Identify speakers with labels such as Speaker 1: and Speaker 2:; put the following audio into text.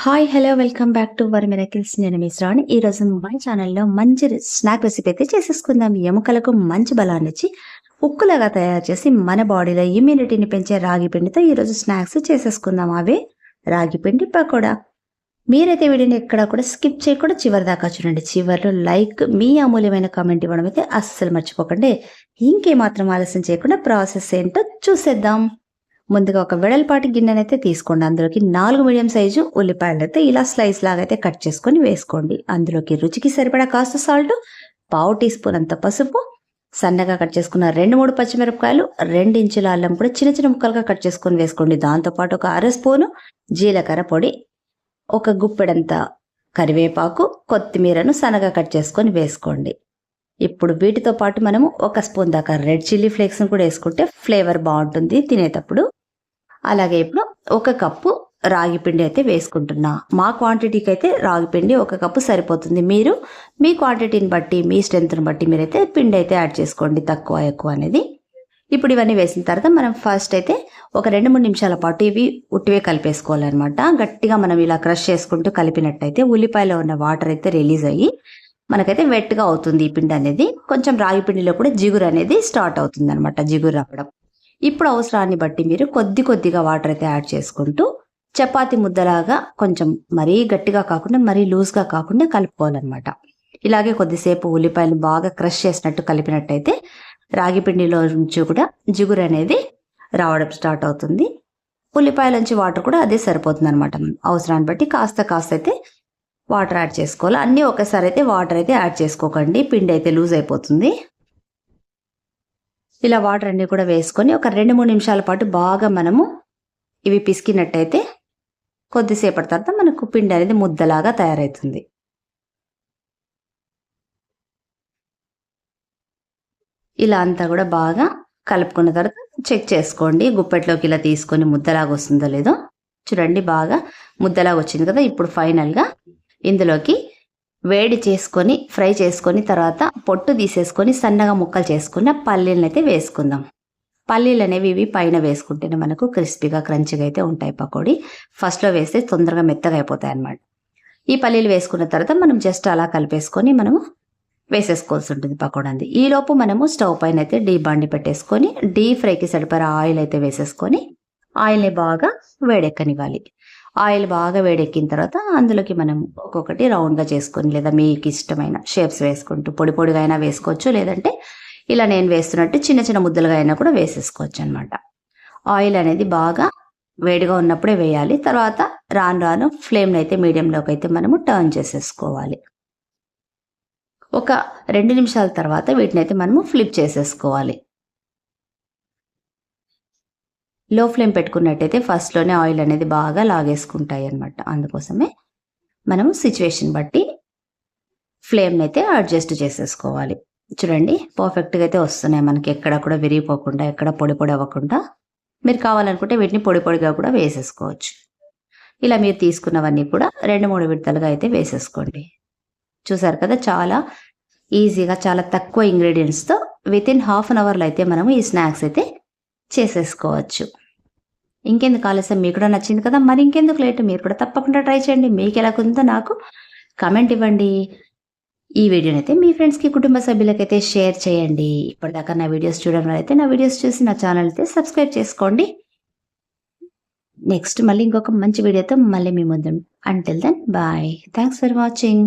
Speaker 1: Hi hello welcome back to were miracles. నేను మీ శ్రావణి. ఈ రోజు మన ఛానల్లో మంచి స్నాక్ రెసిపీ అయితే చేసేసుకుందాం. ఎముకలకు మంచి బలాన్ని ఇచ్చి ఉక్కులాగా తయారు చేసి మన బాడీలో ఇమ్యూనిటీని పెంచే రాగి పిండితో ఈరోజు స్నాక్స్ చేసేసుకుందాం. అవే రాగి పిండి పకోడా. మీరైతే వీడియోని ఎక్కడ కూడా స్కిప్ చేయకుండా చివరి దాకా చూడండి. చివరిలో లైక్, మీ అమూల్యమైన కామెంట్ ఇవ్వడం అయితే అస్సలు మర్చిపోకండి. ఇంకేమాత్రం ఆలస్యం చేయకుండా ప్రాసెస్ ఏంటో చూసేద్దాం. ముందుగా ఒక వెడల్పాటి గిన్నెనైతే తీసుకోండి. అందులోకి 4 మీడియం సైజు ఉల్లిపాయలు అయితే ఇలా స్లైస్ లాగా అయితే కట్ చేసుకొని వేసుకోండి. అందులోకి రుచికి సరిపడా కాస్త సాల్ట్, 1/2 టీ స్పూన్ అంత పసుపు, సన్నగా కట్ చేసుకున్న 2-3 పచ్చిమిరపకాయలు, 2 ఇంచుల అల్లం కూడా చిన్న చిన్న ముక్కలుగా కట్ చేసుకొని వేసుకోండి. దాంతోపాటు ఒక 1/2 స్పూను జీలకర్ర పొడి, ఒక గుప్పెడంత కరివేపాకు, కొత్తిమీరను సన్నగా కట్ చేసుకొని వేసుకోండి. ఇప్పుడు వీటితో పాటు మనము 1 స్పూన్ దాకా రెడ్ చిల్లీ ఫ్లేక్స్ని కూడా వేసుకుంటే ఫ్లేవర్ బాగుంటుంది తినేటప్పుడు. అలాగే ఇప్పుడు 1 కప్పు రాగి పిండి అయితే వేసుకుంటున్నా. మా క్వాంటిటీకి అయితే రాగి పిండి 1 కప్పు సరిపోతుంది. మీరు మీ క్వాంటిటీని బట్టి, మీ స్ట్రెంత్ని బట్టి మీరైతే పిండి అయితే యాడ్ చేసుకోండి, తక్కువ ఎక్కువ అనేది. ఇప్పుడు ఇవన్నీ వేసిన తర్వాత మనం ఫస్ట్ అయితే ఒక 2-3 నిమిషాల పాటు ఇవి ఉట్టివే కలిపేసుకోవాలన్నమాట. గట్టిగా మనం ఇలా క్రష్ చేసుకుంటూ కలిపినట్టయితే ఉల్లిపాయలో ఉన్న వాటర్ అయితే రిలీజ్ అయ్యి మనకైతే వెట్గా అవుతుంది ఈ పిండి అనేది. కొంచెం రాగి పిండిలో కూడా జిగురు అనేది స్టార్ట్ అవుతుంది అనమాట, జిగురు రావడం. ఇప్పుడు అవసరాన్ని బట్టి మీరు కొద్దిగా వాటర్ అయితే యాడ్ చేసుకుంటూ చపాతి ముద్దలాగా కొంచెం మరీ గట్టిగా కాకుండా మరీ లూజ్గా కాకుండా కలుపుకోవాలన్నమాట. ఇలాగే కొద్దిసేపు ఉల్లిపాయలు బాగా క్రష్ చేసినట్టు కలిపినట్టయితే రాగి పిండిలో నుంచి కూడా జిగురు అనేది రావడం స్టార్ట్ అవుతుంది. ఉల్లిపాయల నుంచి వాటర్ కూడా అదే సరిపోతుంది అనమాట. అవసరాన్ని బట్టి కాస్త అయితే వాటర్ యాడ్ చేసుకోవాలి. అన్నీ ఒకేసారి అయితే వాటర్ అయితే యాడ్ చేసుకోకండి, పిండి అయితే లూజ్ అయిపోతుంది. ఇలా వాటర్ అన్నీ కూడా వేసుకొని ఒక 2-3 నిమిషాల పాటు బాగా మనము ఇవి పిసికినట్టయితే కొద్దిసేపటి తర్వాత మనకు పిండి అనేది ముద్దలాగా తయారవుతుంది. ఇలా అంతా కూడా బాగా కలుపుకున్న తర్వాత చెక్ చేసుకోండి. గుప్పెట్లోకి ఇలా తీసుకొని ముద్దలాగా వస్తుందో లేదో చూడండి. బాగా ముద్దలాగా వచ్చింది కదా. ఇప్పుడు ఫైనల్గా ఇందులోకి వేడి చేసుకొని ఫ్రై చేసుకొని తర్వాత పొట్టు తీసేసుకొని సన్నగా ముక్కలు చేసుకున్న పల్లీలను అయితే వేసుకుందాం. పల్లీలు అనేవి ఇవి పైన వేసుకుంటేనే మనకు క్రిస్పీగా క్రంచిగా అయితే ఉంటాయి పకోడీ. ఫస్ట్లో వేస్తే తొందరగా మెత్తగా అయిపోతాయి అన్నమాట. ఈ పల్లీలు వేసుకున్న తర్వాత మనం జస్ట్ అలా కలిపేసుకొని మనము వేసేసుకోవాల్సి ఉంటుంది పకోడాది. ఈలోపు మనము స్టవ్ పైన అయితే డీప్ బాండి పెట్టేసుకొని డీప్ ఫ్రైకి సరిపడా ఆయిల్ అయితే వేసేసుకొని ఆయిల్ని బాగా వేడెక్కనివ్వాలి. ఆయిల్ బాగా వేడెక్కిన తర్వాత అందులోకి మనం ఒక్కొక్కటి రౌండ్గా చేసుకొని లేదా మీకు ఇష్టమైన షేప్స్ వేసుకుంటూ పొడిగా అయినా వేసుకోవచ్చు, లేదంటే ఇలా నేను వేస్తున్నట్టు చిన్న చిన్న ముద్దలుగా అయినా కూడా వేసేసుకోవచ్చు అనమాట. ఆయిల్ అనేది బాగా వేడిగా ఉన్నప్పుడే వేయాలి. తర్వాత రాను ఫ్లేమ్ని అయితే మీడియంలోకి అయితే మనము టర్న్ చేసేసుకోవాలి. ఒక 2 నిమిషాల తర్వాత వీటిని అయితే మనము ఫ్లిప్ చేసేసుకోవాలి. లో ఫ్లేమ్ పెట్టుకున్నట్టయితే ఫస్ట్లోనే ఆయిల్ అనేది బాగా లాగేసుకుంటాయి అన్నమాట. అందుకోసమే మనము సిచ్యువేషన్ బట్టి ఫ్లేమ్ని అయితే అడ్జస్ట్ చేసేసుకోవాలి. చూడండి పర్ఫెక్ట్గా అయితే వస్తున్నాయి మనకి, ఎక్కడ కూడా విరిగిపోకుండా, ఎక్కడ పొడి అవ్వకుండా. మీరు కావాలనుకుంటే వీటిని పొడిగా కూడా వేసేసుకోవచ్చు. ఇలా మీరు తీసుకున్నవన్నీ కూడా 2-3 విడతలుగా అయితే వేసేసుకోండి. చూసారు కదా, చాలా ఈజీగా చాలా తక్కువ ఇంగ్రీడియంట్స్తో వితిన్ ½ అన్ అవర్లో అయితే మనము ఈ స్నాక్స్ అయితే చేసేసుకోవచ్చు. ఇంకెందుకు ఆలస్యం, మీకు కూడా నచ్చింది కదా, మరి ఇంకెందుకు లేట్, మీరు కూడా తప్పకుండా ట్రై చేయండి. మీకు ఎలా ఉందో నాకు కమెంట్ ఇవ్వండి. ఈ వీడియోని అయితే మీ ఫ్రెండ్స్కి, కుటుంబ సభ్యులకైతే షేర్ చేయండి. ఇప్పటిదాకా నా వీడియోస్ చూడడం అయితే నా వీడియోస్ చూసి నా ఛానల్ అయితే సబ్స్క్రైబ్ చేసుకోండి. నెక్స్ట్ మళ్ళీ ఇంకొక మంచి వీడియోతో మళ్ళీ మీ ముందు. Until then bye. Thanks for watching.